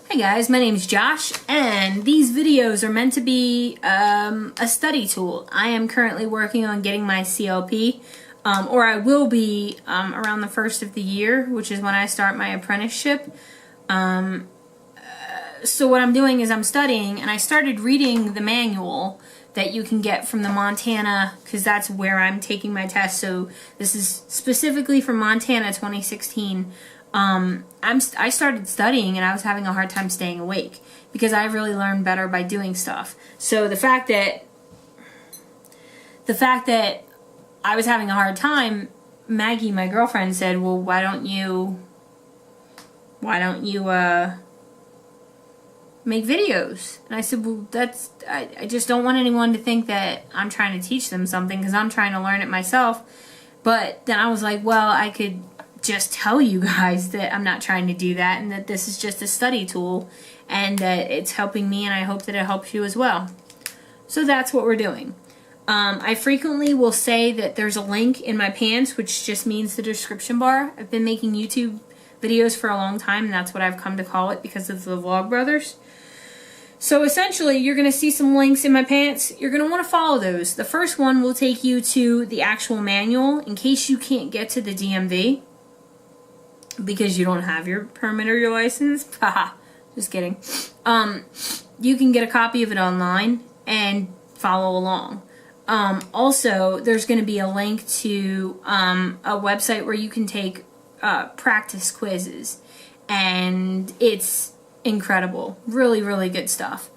Hey guys, my name is Josh, and these videos are meant to be a study tool. I am currently working on getting my CLP, or I will be around the first of the year, which is when I start my apprenticeship. So what I'm doing is I'm studying, and I started reading the manual that you can get from the Montana, because that's where I'm taking my test. So this is specifically for Montana 2016. I started studying and I was having a hard time staying awake because I really learned better by doing stuff. So the fact that I was having a hard time, Maggie, my girlfriend, said, well, why don't you make videos? And I said, well, I just don't want anyone to think that I'm trying to teach them something because I'm trying to learn it myself. But then I was like, well, I could just tell you guys that I'm not trying to do that and that this is just a study tool and that it's helping me, and I hope that it helps you as well. So that's what we're doing. I frequently will say that there's a link in my pants, which just means the description bar. I've been making YouTube videos for a long time, and that's what I've come to call it because of the Vlogbrothers. So essentially, you're going to see some links in my pants. You're going to want to follow those. The first one will take you to the actual manual in case you can't get to the DMV because you don't have your permit or your license. Haha, just kidding. You can get a copy of it online and follow along. Also, there's going to be a link to a website where you can take practice quizzes, and it's incredible. Really, really good stuff.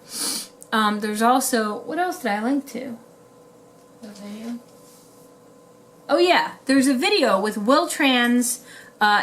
There's also, what else did I link to? A video? Oh yeah, there's a video with Wil-Trans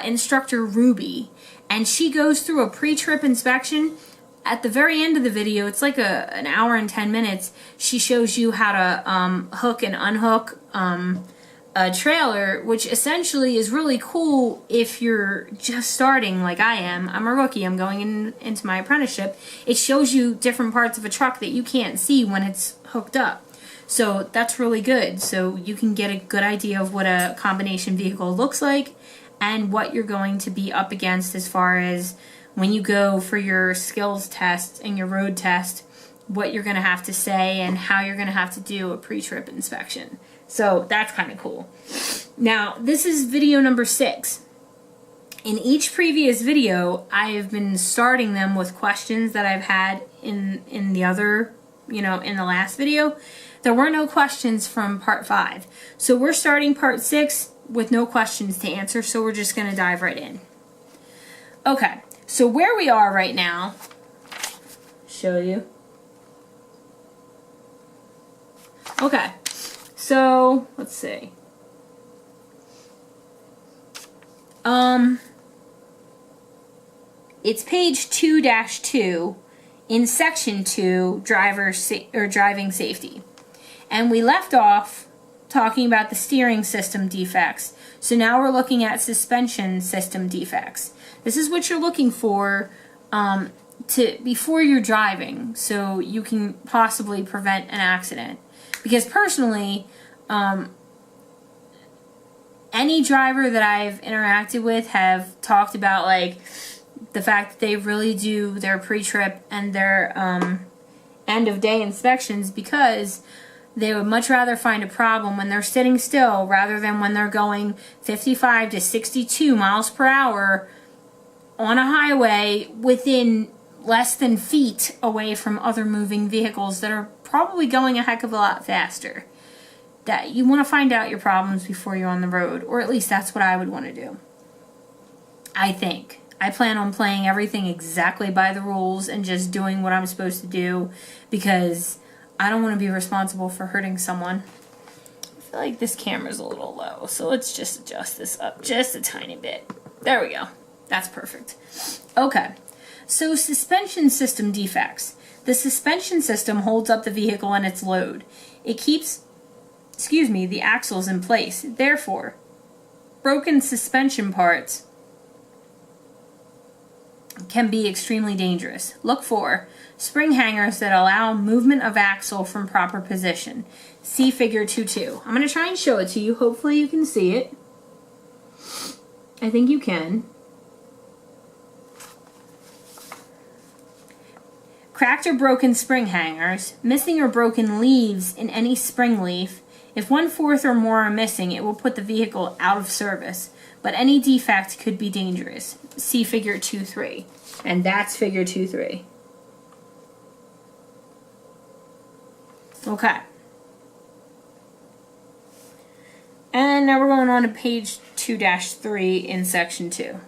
instructor Ruby, and she goes through a pre-trip inspection. At the very end of the video, it's like an hour and 10 minutes, she shows you how to hook and unhook a trailer, which essentially is really cool if you're just starting like I am. I'm a rookie. I'm going into my apprenticeship. It shows you different parts of a truck that you can't see when it's hooked up. So that's really good. So you can get a good idea of what a combination vehicle looks like and what you're going to be up against as far as when you go for your skills test and your road test, what you're going to have to say and how you're going to have to do a pre-trip inspection. So that's kind of cool. Now, this is video number 6. In each previous video, I have been starting them with questions that I've had in the other, in the last video. There were no questions from part 5. So we're starting part 6 with no questions to answer, so we're just going to dive right in. Okay, so where we are right now, show you. Okay, so let's see. It's page 2-2 in section 2, driving safety. And we left off talking about the steering system defects. So now we're looking at suspension system defects. This is what you're looking for before you're driving, so you can possibly prevent an accident. Because personally, any driver that I've interacted with have talked about like the fact that they really do their pre-trip and their end of day inspections because they would much rather find a problem when they're sitting still rather than when they're going 55 to 62 miles per hour on a highway within less than feet away from other moving vehicles that are probably going a heck of a lot faster. That you want to find out your problems before you're on the road, or at least that's what I would want to do. I think. I plan on playing everything exactly by the rules and just doing what I'm supposed to do because I don't want to be responsible for hurting someone. I feel like this camera's a little low, so let's just adjust this up just a tiny bit. There we go. That's perfect. Okay, so suspension system defects. The suspension system holds up the vehicle and its load. It keeps, the axles in place. Therefore, broken suspension parts can be extremely dangerous. Look for spring hangers that allow movement of axle from proper position. See figure 2.2. I'm going to try and show it to you. Hopefully you can see it. I think you can. cracked or broken spring hangers, missing or broken leaves in any spring leaf. If 1/4 or more are missing, it will put the vehicle out of service, but any defect could be dangerous. See figure 2.3. And that's figure 2.3. Okay. And now we're going on to page 2-3 in section 2.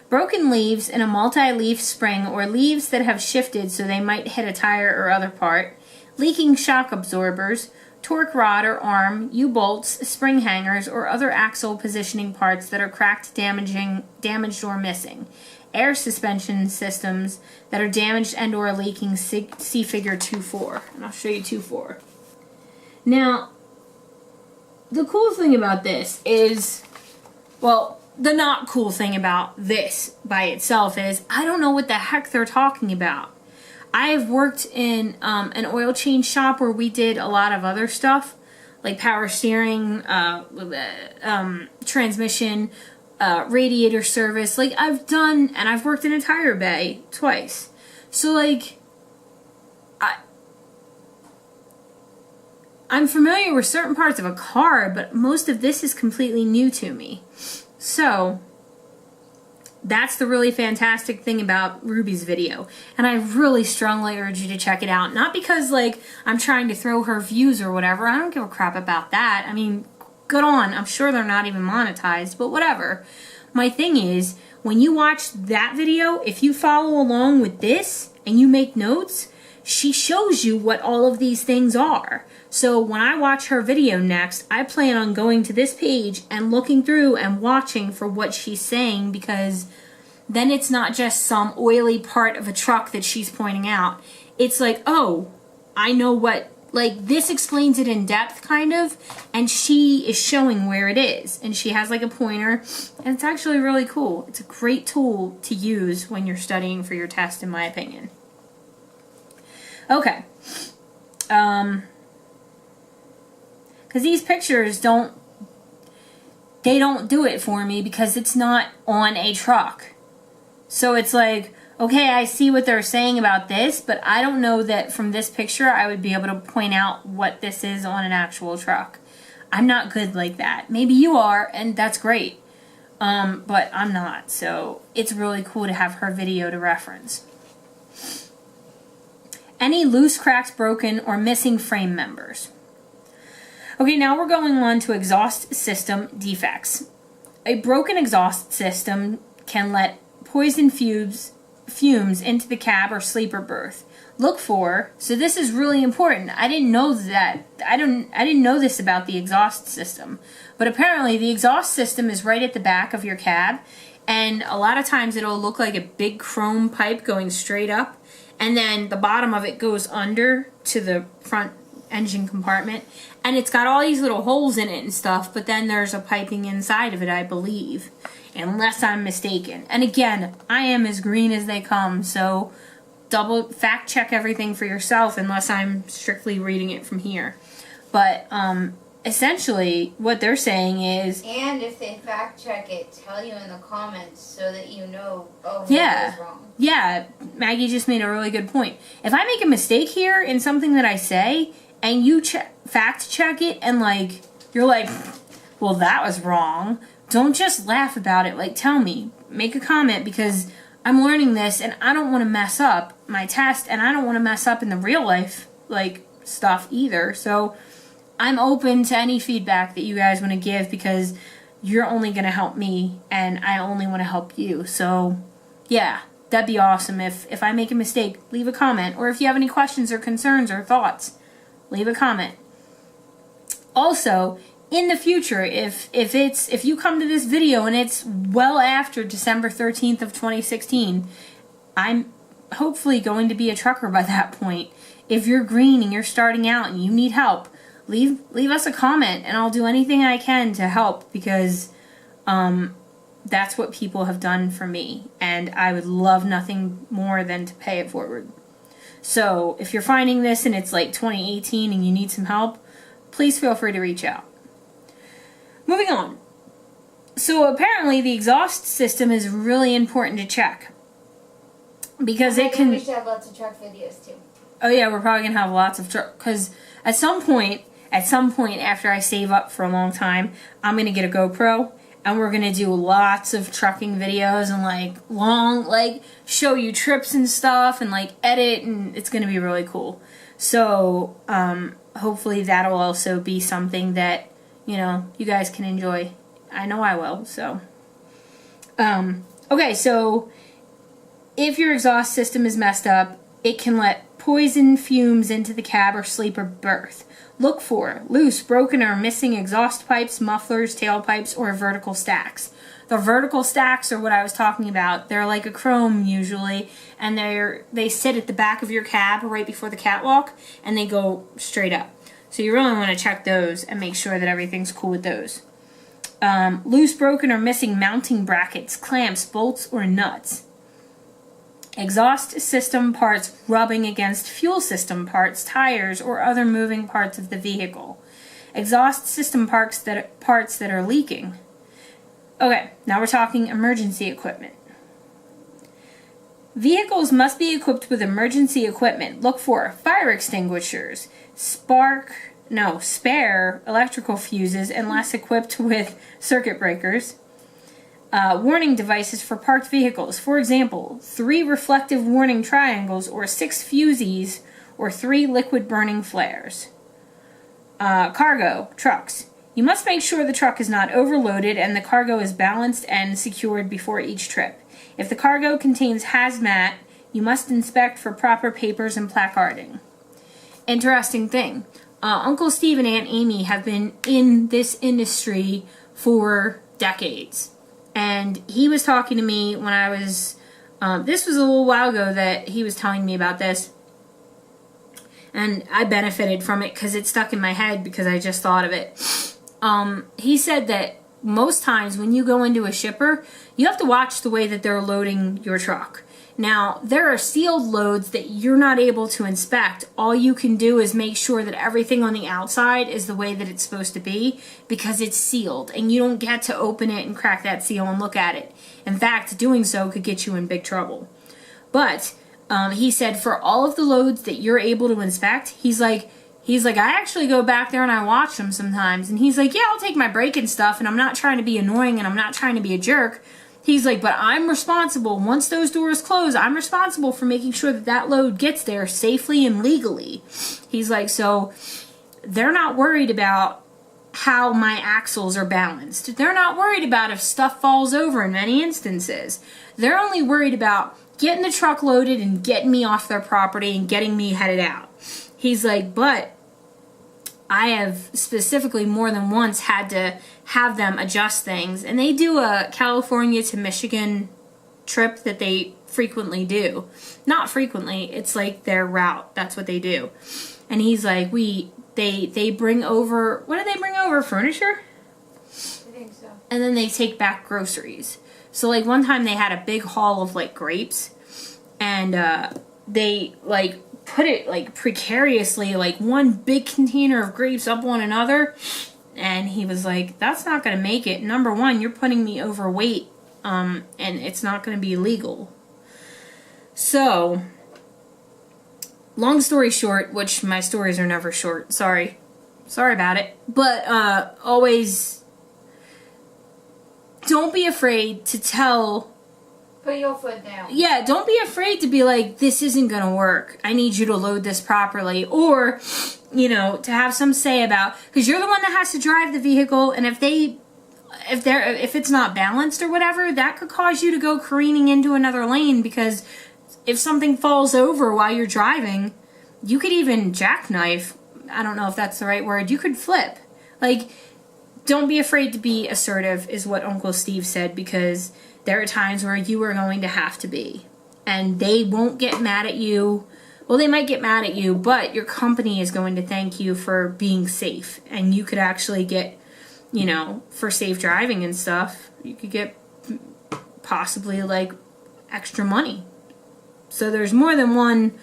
Broken leaves in a multi-leaf spring or leaves that have shifted so they might hit a tire or other part, leaking shock absorbers, torque rod or arm, U-bolts, spring hangers, or other axle positioning parts that are cracked, damaged, or missing. Air suspension systems that are damaged and or leaking, see figure 2.4. And I'll show you 2.4. Now, the cool thing about this is, well, the not cool thing about this by itself is I don't know what the heck they're talking about. I've worked in an oil change shop where we did a lot of other stuff, like power steering, transmission, radiator service. Like, I've done, and I've worked in a tire bay twice. So, like, I'm familiar with certain parts of a car, but most of this is completely new to me. So, that's the really fantastic thing about Ruby's video. And I really strongly urge you to check it out. Not because, like, I'm trying to throw her views or whatever. I don't give a crap about that. I mean, good on. I'm sure they're not even monetized, but whatever. My thing is, when you watch that video, if you follow along with this and you make notes, she shows you what all of these things are. So when I watch her video next, I plan on going to this page and looking through and watching for what she's saying, because then it's not just some oily part of a truck that she's pointing out. It's like, oh, I know what, like, this explains it in depth, kind of, and she is showing where it is. And she has, like, a pointer, and it's actually really cool. It's a great tool to use when you're studying for your test, in my opinion. Okay. Because these pictures don't do it for me because it's not on a truck. So it's like, okay, I see what they're saying about this, but I don't know that from this picture I would be able to point out what this is on an actual truck. I'm not good like that. Maybe you are, and that's great. But I'm not, so it's really cool to have her video to reference. Any loose, cracked, broken, or missing frame members. Okay, now we're going on to exhaust system defects. A broken exhaust system can let poison fumes into the cab or sleeper berth. Look for, so this is really important. I didn't know that. I didn't know this about the exhaust system. But apparently the exhaust system is right at the back of your cab, and a lot of times it'll look like a big chrome pipe going straight up, and then the bottom of it goes under to the front engine compartment, and it's got all these little holes in it and stuff, but then there's a piping inside of it, I believe, unless I'm mistaken. And again, I am as green as they come, so double fact check everything for yourself unless I'm strictly reading it from here. But essentially what they're saying is, and if they fact check it, tell you in the comments so that you know, oh, yeah, that was wrong. Yeah, Maggie just made a really good point. If I make a mistake here in something that I say, and you fact check it, and like you're like, well, that was wrong, don't just laugh about it. Like, tell me, make a comment, because I'm learning this and I don't want to mess up my test, and I don't want to mess up in the real life like stuff either. So I'm open to any feedback that you guys want to give, because you're only going to help me and I only want to help you. So yeah, that'd be awesome. If I make a mistake, leave a comment, or if you have any questions or concerns or thoughts, leave a comment. Also, in the future, if you come to this video and it's well after December 13th of 2016, I'm hopefully going to be a trucker by that point. If you're green and you're starting out and you need help, leave us a comment and I'll do anything I can to help, because that's what people have done for me, and I would love nothing more than to pay it forward. So if you're finding this and it's like 2018 and you need some help, please feel free to reach out. Moving on. So apparently the exhaust system is really important to check. because it Maybe can... we should have lots of truck videos too. Oh yeah, we're probably going to have lots of truck, because at some point after I save up for a long time, I'm going to get a GoPro, and we're going to do lots of trucking videos and like long, like show you trips and stuff and like edit, and it's going to be really cool. So hopefully that'll also be something that, you know, you guys can enjoy. I know I will, so. Okay, so if your exhaust system is messed up, it can let poison fumes into the cab or sleeper berth. Look for loose, broken, or missing exhaust pipes, mufflers, tailpipes, or vertical stacks. The vertical stacks are what I was talking about. They're like a chrome usually, and they sit at the back of your cab right before the catwalk, and they go straight up. So you really want to check those and make sure that everything's cool with those. Loose, broken, or missing mounting brackets, clamps, bolts, or nuts. Exhaust system parts rubbing against fuel system parts, tires, or other moving parts of the vehicle. Exhaust system parts that are leaking. Okay, now we're talking emergency equipment. Vehicles must be equipped with emergency equipment. Look for fire extinguishers, spare electrical fuses unless equipped with circuit breakers. Warning devices for parked vehicles. For example, 3 reflective warning triangles or 6 fusees or 3 liquid burning flares. Cargo, trucks. You must make sure the truck is not overloaded and the cargo is balanced and secured before each trip. If the cargo contains hazmat, you must inspect for proper papers and placarding. Interesting thing. Uncle Steve and Aunt Amy have been in this industry for decades. And he was talking to me when I was, this was a little while ago that he was telling me about this. And I benefited from it because it stuck in my head because I just thought of it. He said that most times when you go into a shipper, you have to watch the way that they're loading your truck. Now, there are sealed loads that you're not able to inspect. All you can do is make sure that everything on the outside is the way that it's supposed to be because it's sealed and you don't get to open it and crack that seal and look at it. In fact, doing so could get you in big trouble. But he said for all of the loads that you're able to inspect, he's like, I actually go back there and I watch them sometimes. And he's like, yeah, I'll take my break and stuff, and I'm not trying to be annoying and I'm not trying to be a jerk. He's like, but I'm responsible. Once those doors close, I'm responsible for making sure that that load gets there safely and legally. He's like, so they're not worried about how my axles are balanced. They're not worried about if stuff falls over in many instances. They're only worried about getting the truck loaded and getting me off their property and getting me headed out. He's like, but I have specifically more than once had to have them adjust things. And they do a California to Michigan trip that they frequently do. Not frequently, it's like their route. That's what they do. And he's like, they bring over, what do they bring over? Furniture? I think so. And then they take back groceries. So like one time they had a big haul of like grapes. And they like put it like precariously, like one big container of grapes up on another, and he was like, that's not going to make it. Number one, you're putting me overweight, and it's not going to be legal. So, long story short, which my stories are never short, sorry about it, but always don't be afraid to tell. Put your foot down. Yeah, don't be afraid to be like, this isn't going to work. I need you to load this properly. Or, you know, to have some say about, because you're the one that has to drive the vehicle, and if it's not balanced or whatever, that could cause you to go careening into another lane, because if something falls over while you're driving, you could even jackknife. I don't know if that's the right word. You could flip. Like, don't be afraid to be assertive is what Uncle Steve said, because there are times where you are going to have to be. And they won't get mad at you. Well, they might get mad at you, but your company is going to thank you for being safe. And you could actually get, you know, for safe driving and stuff, you could get possibly like extra money. So there's more than one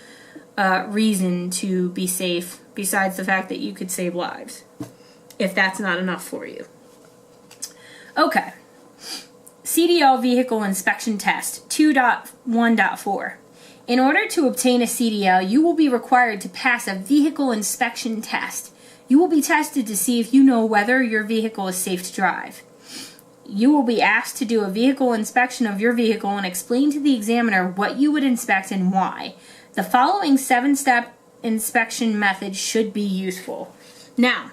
reason to be safe besides the fact that you could save lives, if that's not enough for you. Okay. CDL Vehicle Inspection Test 2.1.4. In order to obtain a CDL, you will be required to pass a vehicle inspection test. You will be tested to see if you know whether your vehicle is safe to drive. You will be asked to do a vehicle inspection of your vehicle and explain to the examiner what you would inspect and why. The following 7-step inspection method should be useful. Now,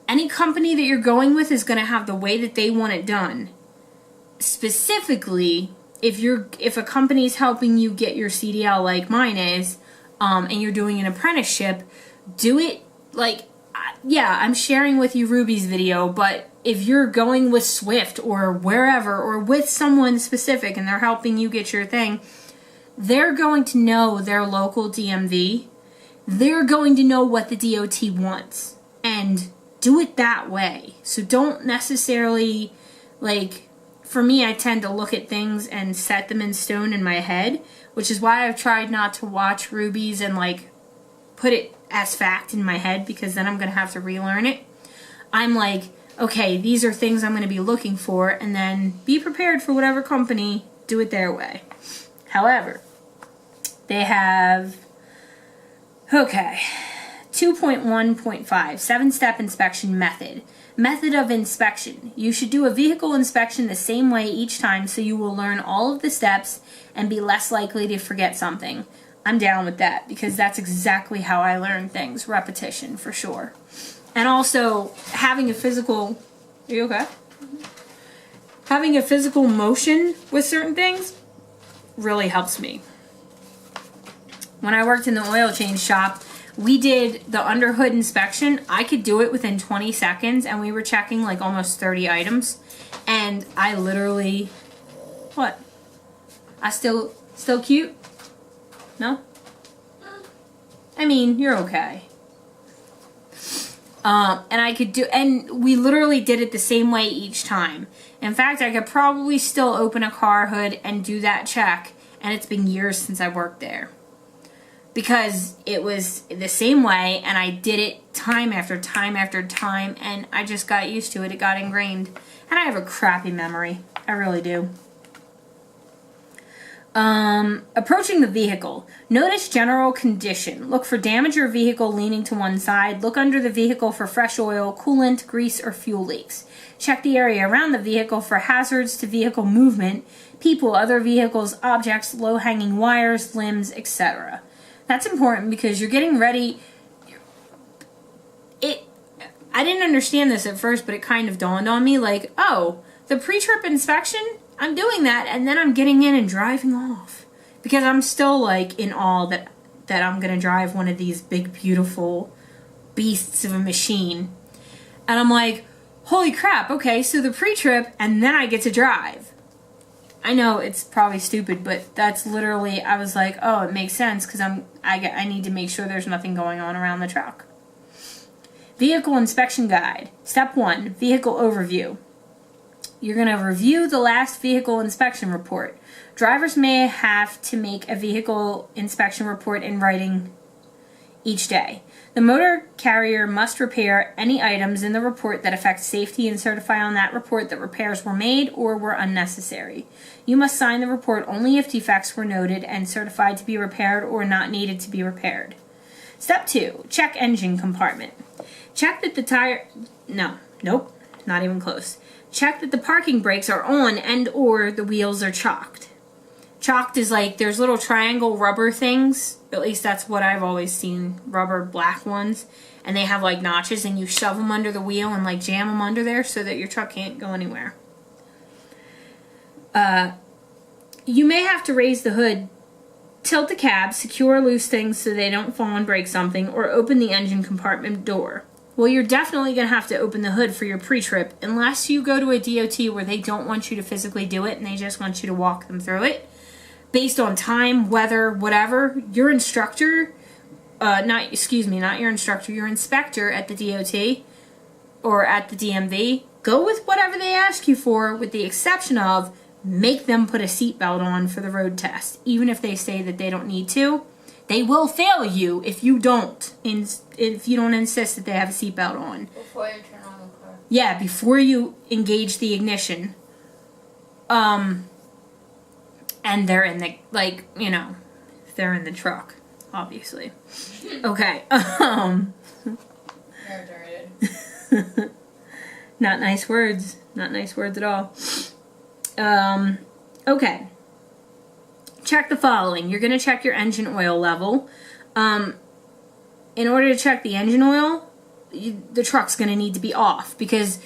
any company that you're going with is going to have the way that they want it done. Specifically, if a company's helping you get your CDL like mine is, and you're doing an apprenticeship, do it like, yeah, I'm sharing with you Ruby's video, but if you're going with Swift or wherever or with someone specific and they're helping you get your thing, they're going to know their local DMV. They're going to know what the DOT wants and do it that way. So don't necessarily, like, for me, I tend to look at things and set them in stone in my head, which is why I've tried not to watch Ruby's and, like, put it as fact in my head, because then I'm going to have to relearn it. I'm like, okay, these are things I'm going to be looking for, and then be prepared for whatever company, do it their way. However, they have, okay, 2.1.5, 7-step inspection method. Method of inspection. You should do a vehicle inspection the same way each time so you will learn all of the steps and be less likely to forget something. I'm down with that because that's exactly how I learn things. Repetition, for sure. And also, having a physical... Are you okay? Having a physical motion with certain things really helps me. When I worked in the oil change shop, we did the underhood inspection. I could do it within 20 seconds, and we were checking like almost 30 items. And I literally... What? I still cute? No? I mean, you're okay. And I could do, and we literally did it the same way each time. In fact, I could probably still open a car hood and do that check, and it's been years since I worked there. Because it was the same way, and I did it time after time after time, and I just got used to it. It got ingrained. And I have a crappy memory. I really do. Approaching the vehicle. Notice general condition. Look for damage or vehicle leaning to one side. Look under the vehicle for fresh oil, coolant, grease, or fuel leaks. Check the area around the vehicle for hazards to vehicle movement, people, other vehicles, objects, low-hanging wires, limbs, etc. That's important because you're getting ready. I didn't understand this at first, but it kind of dawned on me, like, oh, the pre-trip inspection, I'm doing that, and then I'm getting in and driving off. Because I'm still, like, in awe that I'm going to drive one of these big, beautiful beasts of a machine. And I'm like, holy crap, okay, so the pre-trip, and then I get to drive. I know it's probably stupid, but that's literally, I was like, oh, it makes sense, because I need to make sure there's nothing going on around the truck. Vehicle inspection guide. Step 1, vehicle overview. You're going to review the last vehicle inspection report. Drivers may have to make a vehicle inspection report in writing each day. The motor carrier must repair any items in the report that affect safety and certify on that report that repairs were made or were unnecessary. You must sign the report only if defects were noted and certified to be repaired or not needed to be repaired. Step 2, check engine compartment. Check that the tire... Nope, not even close. Check that the parking brakes are on and or the wheels are chalked. Chalked is like, there's little triangle rubber things. At least that's what I've always seen, rubber black ones. And they have like notches and you shove them under the wheel and like jam them under there so that your truck can't go anywhere. You may have to raise the hood, tilt the cab, secure loose things so they don't fall and break something, or open the engine compartment door. Well, you're definitely going to have to open the hood for your pre-trip unless you go to a DOT where they don't want you to physically do it and they just want you to walk them through it. Based on time, weather, whatever, your instructor, not your instructor, your inspector at the DOT or at the DMV, go with whatever they ask you for, with the exception of make them put a seatbelt on for the road test. Even if they say that they don't need to, they will fail you if you don't. If you don't insist that they have a seatbelt on. Before you turn on the car. Yeah, before you engage the ignition. And they're in the, if they're in the truck, obviously. Okay. Not nice words. Not nice words at all. Okay. Check the following. You're going to check your engine oil level. In order to check the engine oil, the truck's going to need to be off because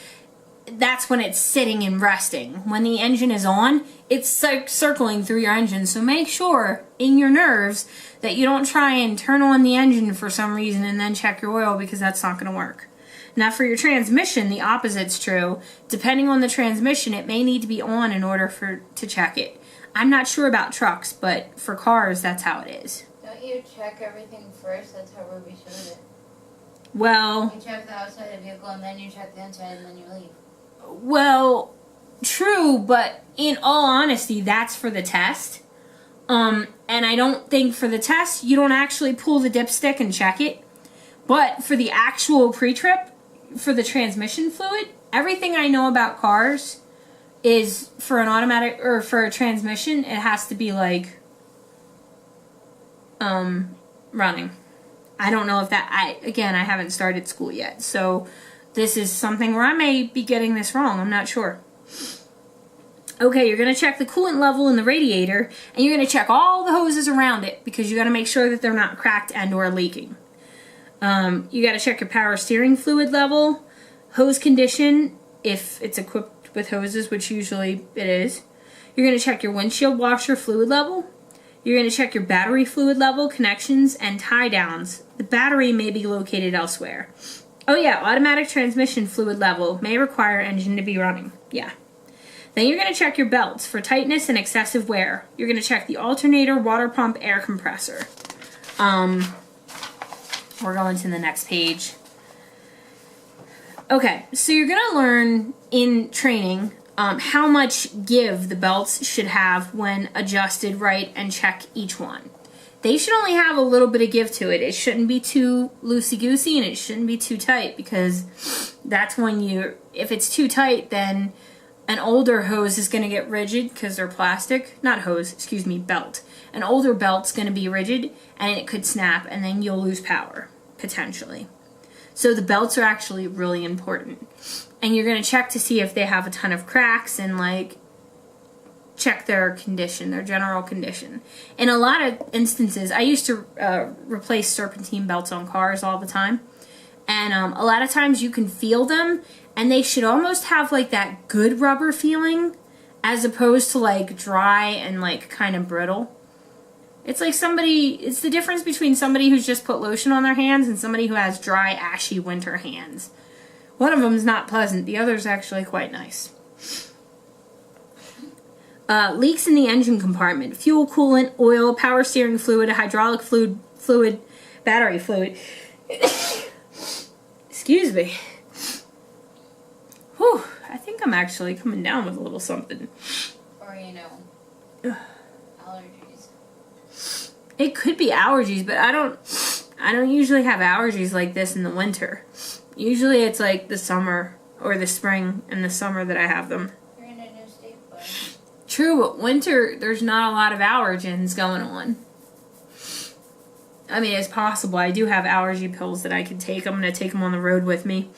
that's when it's sitting and resting. When the engine is on, it's circling through your engine. So make sure in your nerves that you don't try and turn on the engine for some reason and then check your oil, because that's not going to work. Now for your transmission, the opposite's true. Depending on the transmission, it may need to be on in order to check it. I'm not sure about trucks, but for cars, that's how it is. Don't you check everything first? That's how Ruby showed it. Well... You check the outside of the vehicle, and then you check the inside, and then you leave. Well, true, but in all honesty, that's for the test. And I don't think for the test, you don't actually pull the dipstick and check it. But for the actual pre-trip, for the transmission fluid, everything I know about cars is for an automatic, or for a transmission, it has to be like, running. I don't know if that, again, I haven't started school yet, so this is something where I may be getting this wrong, I'm not sure. Okay, you're going to check the coolant level in the radiator, and you're going to check all the hoses around it, because you got to make sure that they're not cracked and or leaking. You got to check your power steering fluid level, hose condition, if it's equipped with hoses, which usually it is. You're going to check your windshield washer fluid level. You're going to check your battery fluid level, connections, and tie downs. The battery may be located elsewhere. Oh yeah, automatic transmission fluid level may require engine to be running. Yeah. Then you're going to check your belts for tightness and excessive wear. You're going to check the alternator, water pump, air compressor. We're going to the next page. Okay, so you're going to learn in training how much give the belts should have when adjusted right, and check each one. They should only have a little bit of give to it. It shouldn't be too loosey-goosey, and it shouldn't be too tight, because that's when if it's too tight, then an older hose is going to get rigid because they're plastic. Not hose, excuse me, belt. An older belt's going to be rigid, and it could snap, and then you'll lose power, potentially. So the belts are actually really important. And you're going to check to see if they have a ton of cracks, and like check their condition, their general condition. In a lot of instances, I used to replace serpentine belts on cars all the time. And a lot of times you can feel them, and they should almost have like that good rubber feeling, as opposed to like dry and like kind of brittle. It's like it's the difference between somebody who's just put lotion on their hands and somebody who has dry, ashy winter hands. One of them is not pleasant, the other is actually quite nice. Leaks in the engine compartment. Fuel, coolant, oil, power steering fluid, hydraulic fluid, battery fluid. Excuse me. Whew, I think I'm actually coming down with a little something. Or, allergies. It could be allergies, but I don't usually have allergies like this in the winter. Usually it's like the summer or the spring and the summer that I have them. You're in a new state, but... True, but winter there's not a lot of allergens going on. I mean, it's possible. I do have allergy pills that I can take. I'm going to take them on the road with me.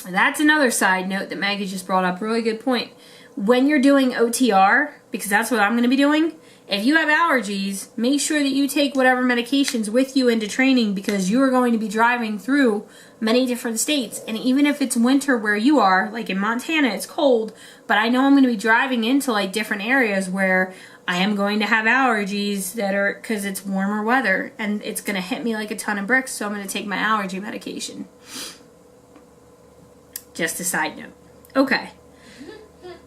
That's another side note that Maggie just brought up. Really good point. When you're doing OTR, because that's what I'm going to be doing, if you have allergies, make sure that you take whatever medications with you into training, because you are going to be driving through many different states. And even if it's winter where you are, like in Montana, it's cold, but I know I'm going to be driving into like different areas where I am going to have allergies that are, because it's warmer weather, and it's going to hit me like a ton of bricks, so I'm going to take my allergy medication. Just a side note. Okay.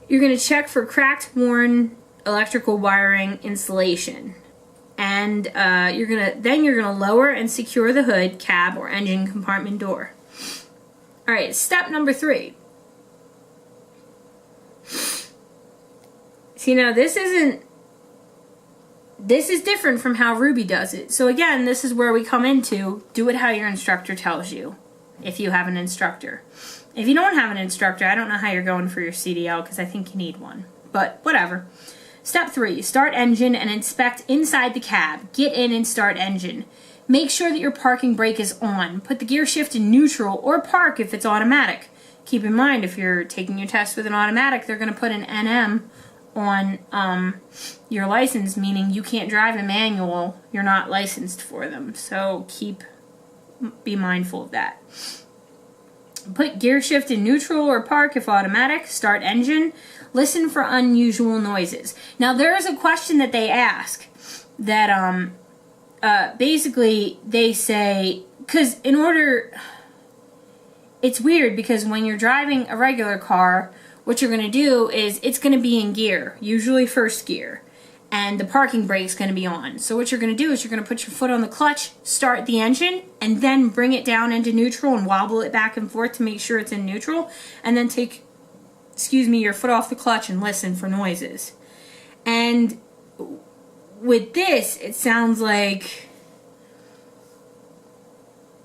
You're going to check for cracked, worn electrical wiring insulation. And you're gonna lower and secure the hood, cab, or engine compartment door. Alright, step number 3. See, now this is different from how Ruby does it. So again, this is where we come into do it how your instructor tells you, if you have an instructor. If you don't have an instructor, I don't know how you're going for your CDL, because I think you need one. But whatever. Step 3, start engine and inspect inside the cab. Get in and start engine. Make sure that your parking brake is on. Put the gear shift in neutral or park if it's automatic. Keep in mind, if you're taking your test with an automatic, they're going to put an NM on your license, meaning you can't drive a manual. You're not licensed for them. So be mindful of that. Put gear shift in neutral or park if automatic. Start engine. Listen for unusual noises. Now, there is a question that they ask that basically they say, because it's weird because when you're driving a regular car, what you're going to do is it's going to be in gear, usually first gear, and the parking brake's going to be on. So what you're going to do is you're going to put your foot on the clutch, start the engine, and then bring it down into neutral and wobble it back and forth to make sure it's in neutral, and then take, your foot off the clutch and listen for noises. And with this, it sounds like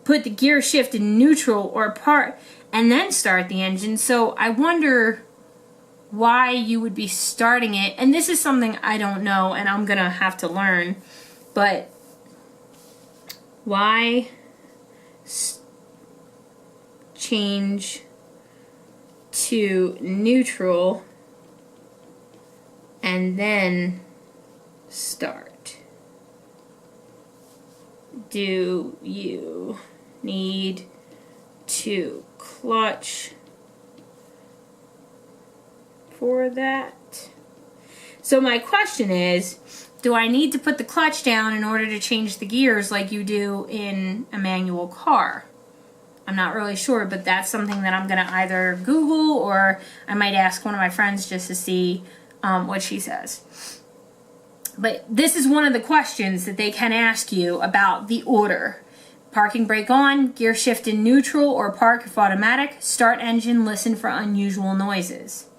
put the gear shift in neutral or park and then start the engine. So I wonder why you would be starting it. And this is something I don't know and I'm gonna have to learn, but why change to neutral and then start? Do you need to clutch for that? So my question is, do I need to put the clutch down in order to change the gears like you do in a manual car? I'm not really sure, but that's something that I'm going to either Google or I might ask one of my friends just to see what she says. But this is one of the questions that they can ask you about the order. Parking brake on, gear shift in neutral or park if automatic, start engine, listen for unusual noises.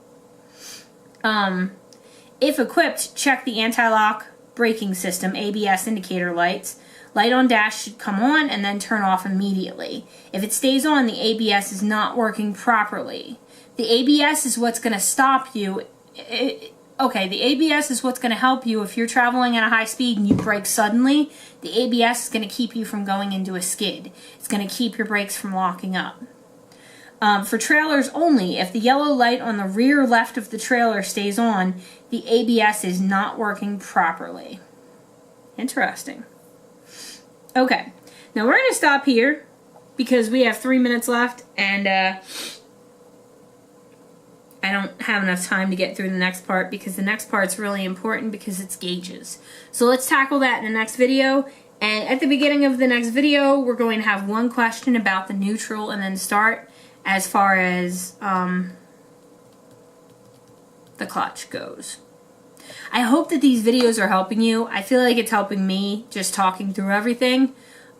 If equipped, check the anti-lock braking system, ABS indicator lights. Light on dash should come on and then turn off immediately. If it stays on, the ABS is not working properly. The ABS is what's going to stop you. The ABS is what's going to help you if you're traveling at a high speed and you brake suddenly. The ABS is going to keep you from going into a skid. It's going to keep your brakes from locking up. For trailers only, if the yellow light on the rear left of the trailer stays on, the ABS is not working properly. Interesting. Okay, now we're going to stop here because we have 3 minutes left and I don't have enough time to get through the next part because the next part's really important because it's gauges. So let's tackle that in the next video. And at the beginning of the next video, we're going to have one question about the neutral and then start as far as the clutch goes. I hope that these videos are helping you. I feel like it's helping me just talking through everything.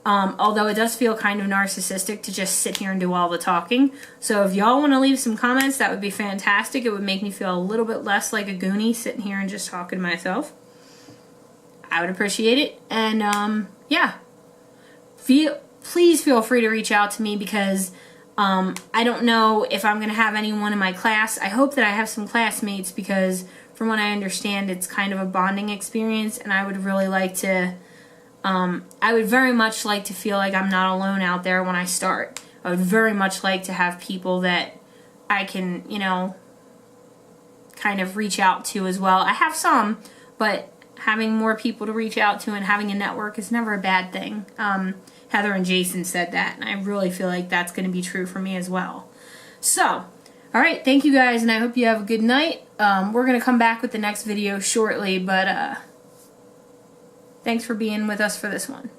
Although it does feel kind of narcissistic to just sit here and do all the talking. So if y'all want to leave some comments, that would be fantastic. It would make me feel a little bit less like a goonie sitting here and just talking to myself. I would appreciate it. And yeah, please feel free to reach out to me because I don't know if I'm going to have anyone in my class. I hope that I have some classmates because from what I understand, it's kind of a bonding experience, and I would really like to, I would very much like to feel like I'm not alone out there when I start. I would very much like to have people that I can, kind of reach out to as well. I have some, but having more people to reach out to and having a network is never a bad thing. Heather and Jason said that, and I really feel like that's going to be true for me as well. So, all right, thank you guys, and I hope you have a good night. We're going to come back with the next video shortly, but thanks for being with us for this one.